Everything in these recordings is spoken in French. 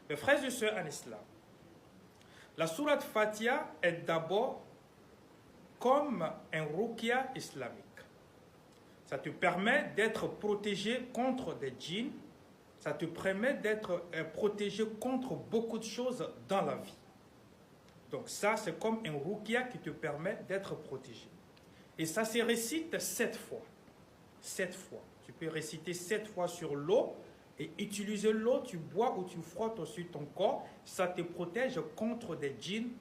Mes frères et sœurs en islam, la sourate Fatiha est d'abord comme un ruqya islamique. Ça te permet d'être protégé contre des djinns, ça te permet d'être protégé contre beaucoup de choses dans la vie. Donc ça, c'est comme un ruqya qui te permet d'être protégé. Et ça se récite 7 fois. 7 fois. Tu peux réciter 7 fois sur l'eau et utiliser l'eau, tu bois ou tu frottes aussi ton corps. Ça te protège contre des djinns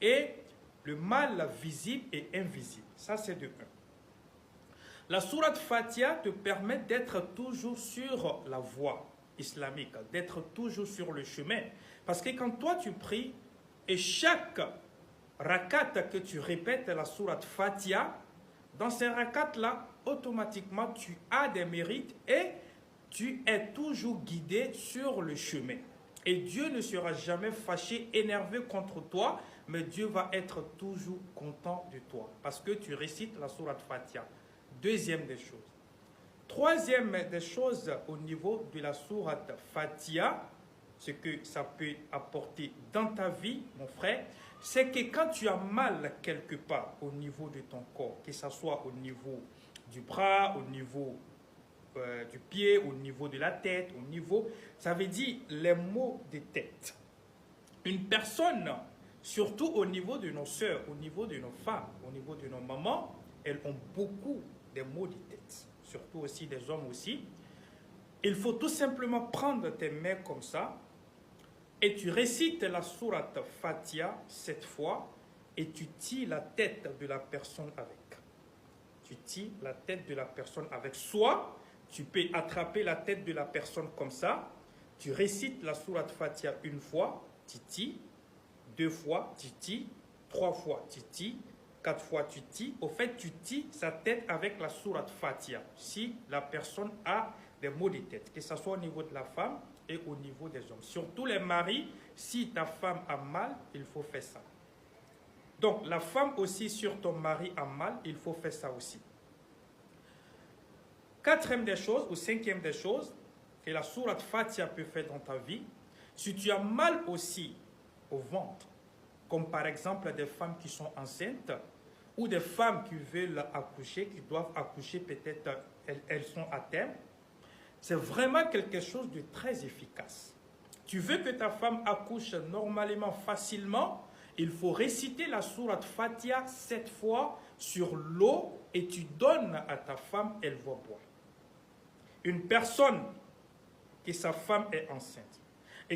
et le mal visible et invisible. Ça, c'est de 1. La sourate Fatiha te permet d'être toujours sur la voie islamique, d'être toujours sur le chemin. Parce que quand toi tu pries, et chaque rakat que tu répètes la sourate Fatiha, dans ces rakats-là, automatiquement, tu as des mérites et tu es toujours guidé sur le chemin. Et Dieu ne sera jamais fâché, énervé contre toi, mais Dieu va être toujours content de toi parce que tu récites la sourate Fatiha. Deuxième des choses. Troisième des choses au niveau de la sourate Fatiha, ce que ça peut apporter dans ta vie, mon frère, c'est que quand tu as mal quelque part au niveau de ton corps, que ce soit au niveau du bras, au niveau du pied, au niveau de la tête, au niveau, ça veut dire les maux de tête. Une personne, surtout au niveau de nos sœurs, au niveau de nos femmes, au niveau de nos mamans, elles ont beaucoup de maux de tête, surtout aussi des hommes aussi. Il faut tout simplement prendre tes mains comme ça et tu récites la sourate Fatiha 7 fois et tu tires la tête de la personne avec. Tu tires la tête de la personne avec. Soit tu peux attraper la tête de la personne comme ça, tu récites la sourate Fatiha 1 fois, tu tires, 2 fois, tu tires, 3 fois, tu tires, 4 fois, tu tires. Au fait, tu tires sa tête avec la sourate Fatiha. Si la personne a des maux de tête, que ce soit au niveau de la femme et au niveau des hommes. Surtout les maris, si ta femme a mal, il faut faire ça. Donc, la femme aussi, sur ton mari a mal, il faut faire ça aussi. Quatrième des choses, ou cinquième des choses, que la sourate Fatiha peut faire dans ta vie, si tu as mal aussi au ventre, comme par exemple des femmes qui sont enceintes, ou des femmes qui veulent accoucher, qui doivent accoucher, peut-être elles sont à terme, c'est vraiment quelque chose de très efficace. Tu veux que ta femme accouche normalement, facilement, il faut réciter la sourate Fatiha 7 fois sur l'eau et tu donnes à ta femme, elle va boire. Une personne que sa femme est enceinte,